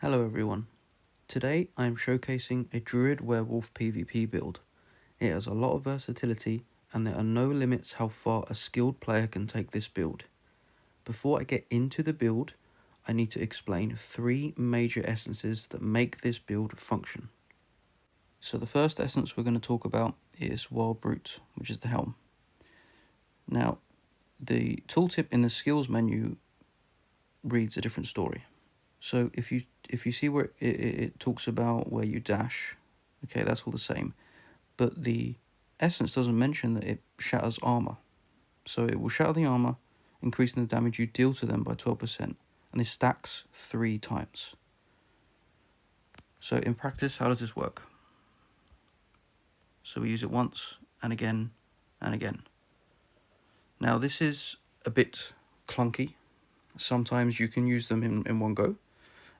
Hello everyone. Today I am showcasing a Druid Werewolf PvP build. It has a lot of versatility and there are no limits how far a skilled player can take this build. Before I get into the build, I need to explain 3 major essences that make this build function. So the first essence we're going to talk about is Wild Brute, which is the helm. Now, the tooltip in the skills menu reads a different story. So if you see where it talks about where you dash, okay, that's all the same. But the essence doesn't mention that it shatters armor. So it will shatter the armor, increasing the damage you deal to them by 12%, and this stacks 3 times. So in practice, how does this work? So we use it once, and again, and again. Now this is a bit clunky. Sometimes you can use them in one go,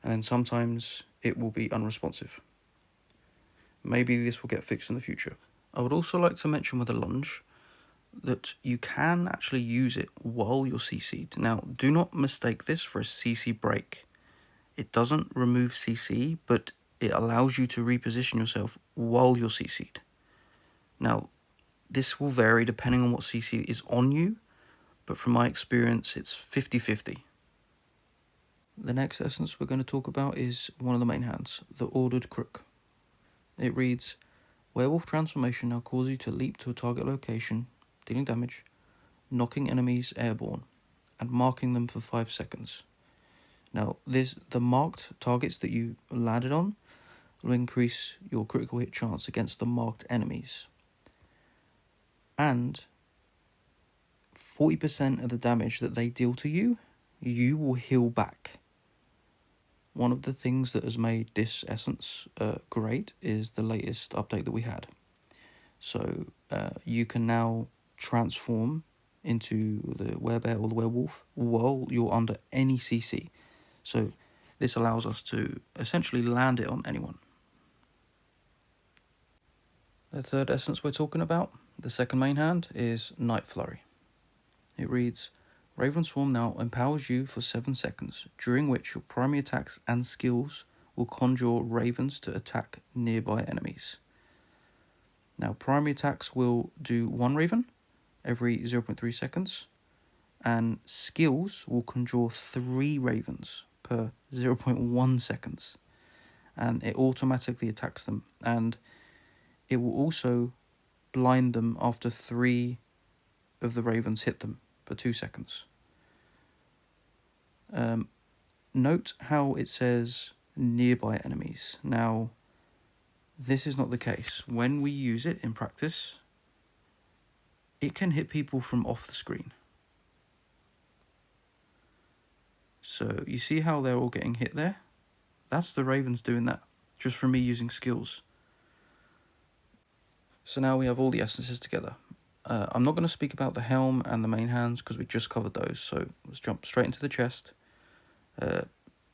and then sometimes it will be unresponsive. Maybe this will get fixed in the future. I would also like to mention with a lunge that you can actually use it while you're CC'd. Now, do not mistake this for a CC break. It doesn't remove CC, but it allows you to reposition yourself while you're CC'd. Now, this will vary depending on what CC is on you, but from my experience, it's 50-50. The next essence we're going to talk about is one of the main hands, the Ordered Crook. It reads, Werewolf transformation now causes you to leap to a target location, dealing damage, knocking enemies airborne, and marking them for 5 seconds. Now, the marked targets that you landed on will increase your critical hit chance against the marked enemies. And 40% of the damage that they deal to you, you will heal back. One of the things that has made this essence great is the latest update that we had. So you can now transform into the werebear or the werewolf while you're under any CC. So this allows us to essentially land it on anyone. The third essence we're talking about, the second main hand, is Night Flurry. It reads, Raven Swarm now empowers you for 7 seconds, during which your primary attacks and skills will conjure ravens to attack nearby enemies. Now, primary attacks will do 1 raven every 0.3 seconds, and skills will conjure 3 ravens per 0.1 seconds, and it automatically attacks them, and it will also blind them after 3 of the ravens hit them for 2 seconds. Note how it says nearby enemies. Now, this is not the case. When we use it in practice, it can hit people from off the screen. So you see how they're all getting hit there? That's the ravens doing that, just from me using skills. So now we have all the essences together. I'm not going to speak about the helm and the main hands because we just covered those, so let's jump straight into the chest.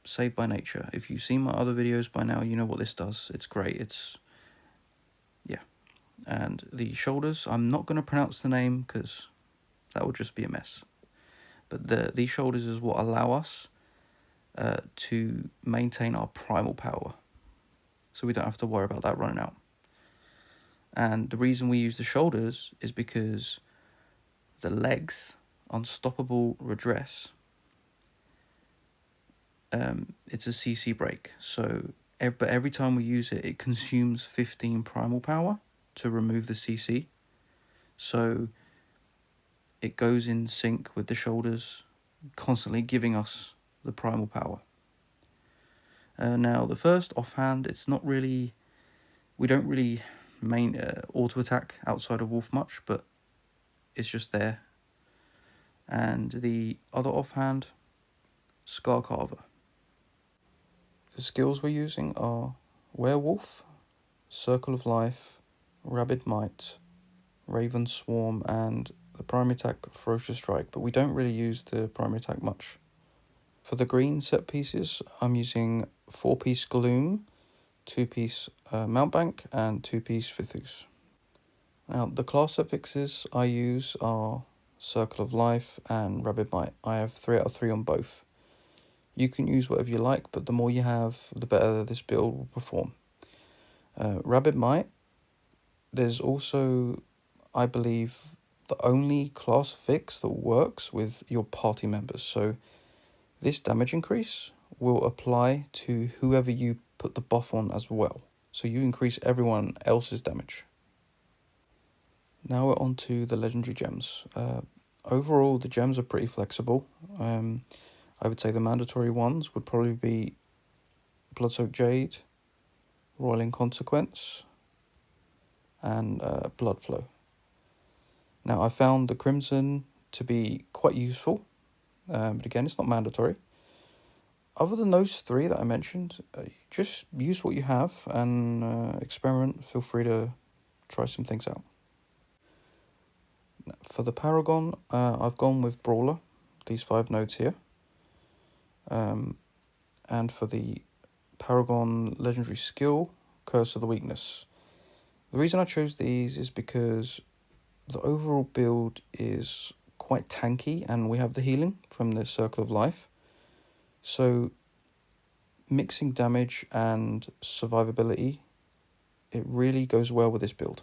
Saved by Nature. If you've seen my other videos by now, you know what this does. It's great. Yeah. And the shoulders, I'm not going to pronounce the name because that would just be a mess. But these shoulders is what allow us to maintain our primal power. So we don't have to worry about that running out. And the reason we use the shoulders is because the legs, Unstoppable Redress, it's a CC break. So every time we use it, it consumes 15 primal power to remove the CC. So it goes in sync with the shoulders, constantly giving us the primal power. Now the first offhand, it's not really, we don't really main auto attack outside of Wolf much, but it's just there. And the other offhand, Scar Carver. The skills we're using are Werewolf, Circle of Life, Rabid Might, Raven Swarm, and the primary attack, Ferocious Strike, but we don't really use the primary attack much. For the green set pieces, I'm using 4-piece Gloom, 2-piece Mountbank, and 2-piece Vithus. Now, the class affixes I use are Circle of Life and Rabid Might. I have 3 out of 3 on both. You can use whatever you like, but the more you have, the better this build will perform. Rabid Might, there's also, I believe, the only class fix that works with your party members. So this damage increase will apply to whoever you put the buff on as well. So you increase everyone else's damage. Now we're on to the legendary gems. Overall, the gems are pretty flexible. I would say the mandatory ones would probably be Bloodsoaked Jade, Royal Inconsequence, and Blood Flow. Now I found the Crimson to be quite useful, but again, it's not mandatory. Other than those three that I mentioned, just use what you have and experiment. Feel free to try some things out. For the Paragon, I've gone with Brawler, these 5 nodes here. And for the Paragon legendary skill, Curse of the Weakness. The reason I chose these is because the overall build is quite tanky and we have the healing from the Circle of Life. So mixing damage and survivability, it really goes well with this build.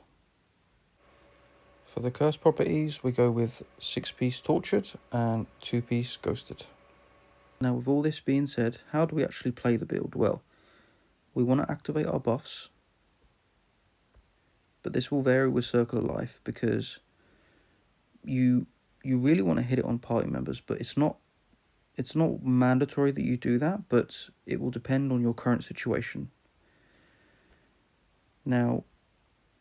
For the curse properties, we go with 6-piece Tortured and 2-piece Ghosted. Now with all this being said, how do we actually play the build? Well, we want to activate our buffs, but this will vary with Circle of Life because you really want to hit it on party members, but it's not mandatory that you do that, but it will depend on your current situation. Now,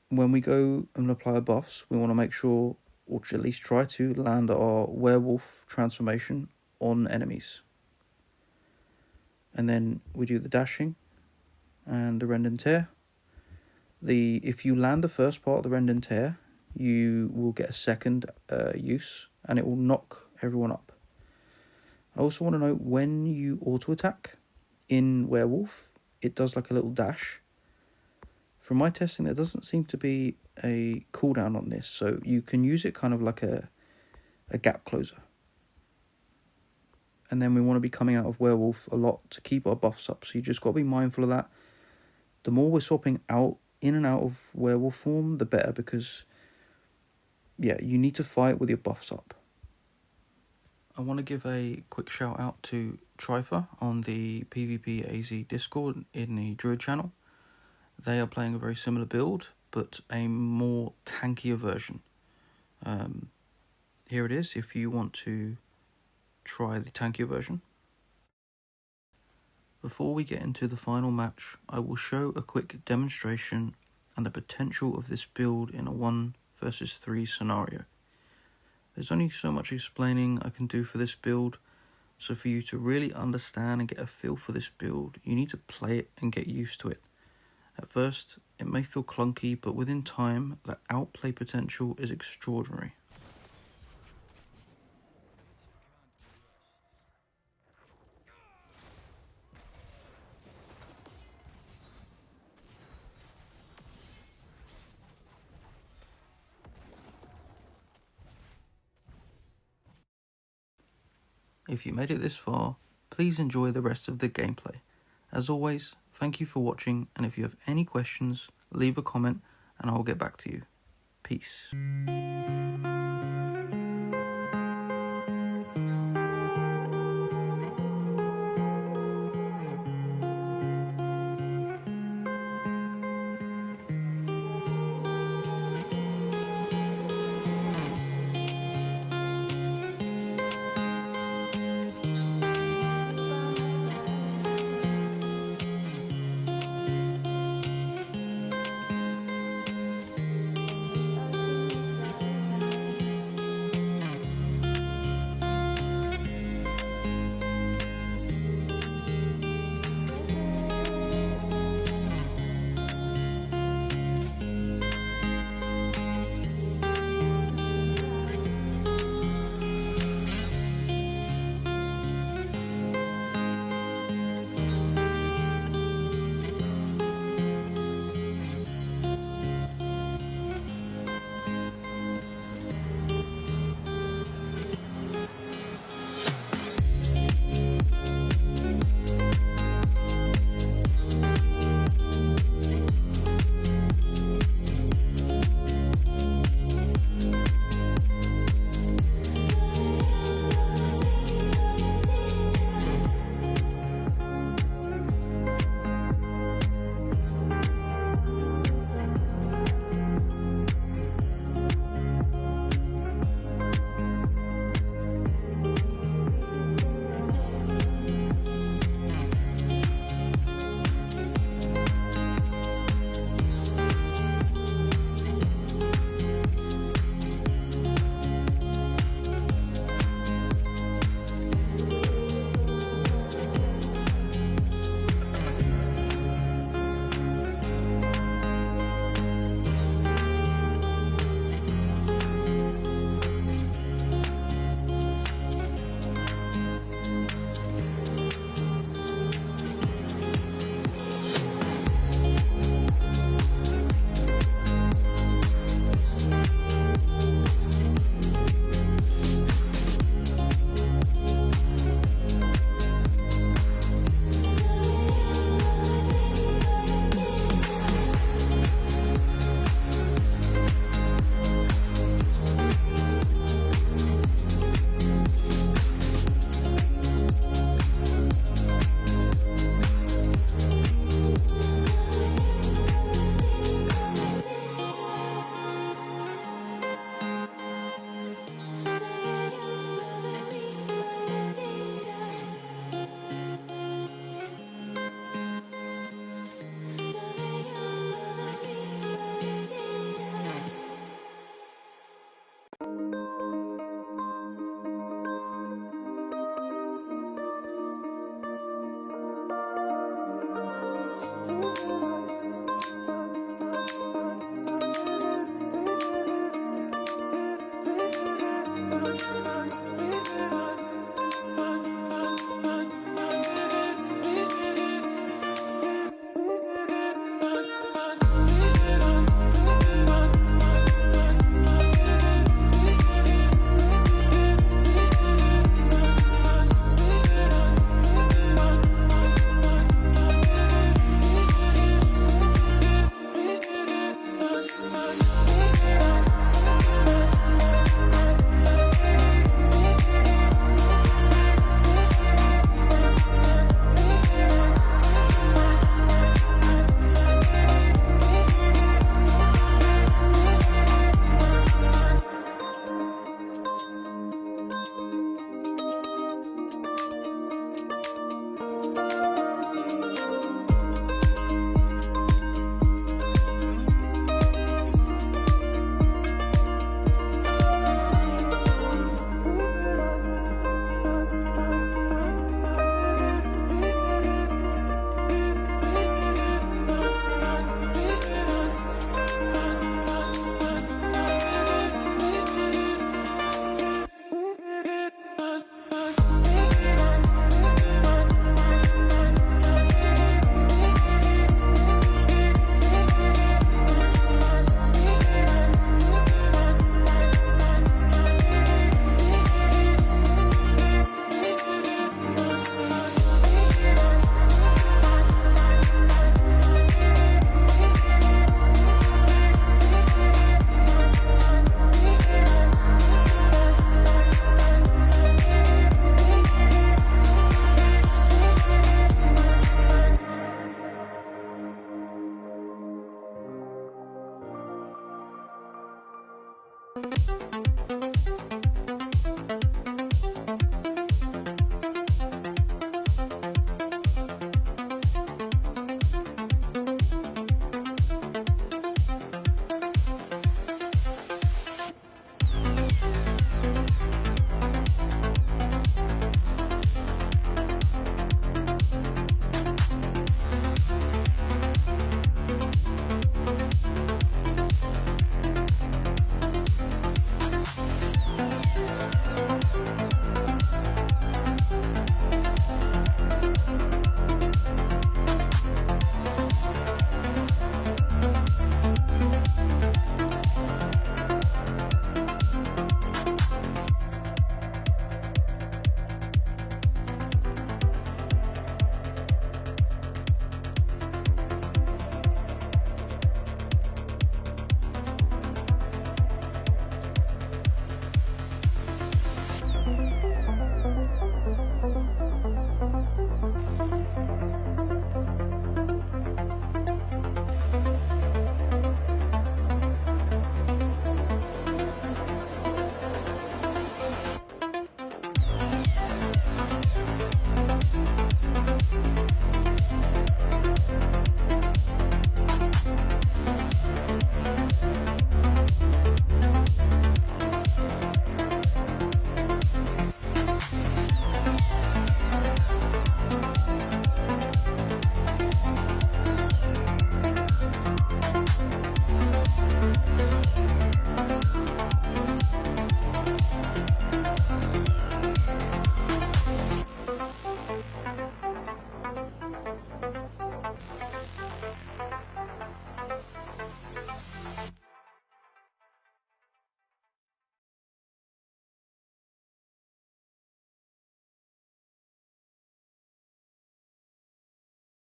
when we go and apply our buffs, we want to make sure, or at least try to, land our werewolf transformation on enemies. And then we do the dashing and the rend and tear. If you land the first part of the rend and tear, you will get a second use, and it will knock everyone up. I also want to note, when you auto attack in Werewolf, it does like a little dash. From my testing, there doesn't seem to be a cooldown on this, so you can use it kind of like a gap closer. And then we want to be coming out of Werewolf a lot to keep our buffs up, so you just got to be mindful of that. The more we're swapping in and out of Werewolf form, the better, because yeah, you need to fight with your buffs up. I want to give a quick shout out to Tripha on the PvP AZ Discord in the Druid channel. They are playing a very similar build, but a more tankier version. Here it is if you want to try the tankier version. Before we get into the final match, I will show a quick demonstration and the potential of this build in a 1 versus 3 scenario. There's only so much explaining I can do for this build, so for you to really understand and get a feel for this build, you need to play it and get used to it. At first, it may feel clunky, but within time, the outplay potential is extraordinary. If you made it this far, please enjoy the rest of the gameplay. As always, thank you for watching, and if you have any questions, leave a comment and I will get back to you. Peace.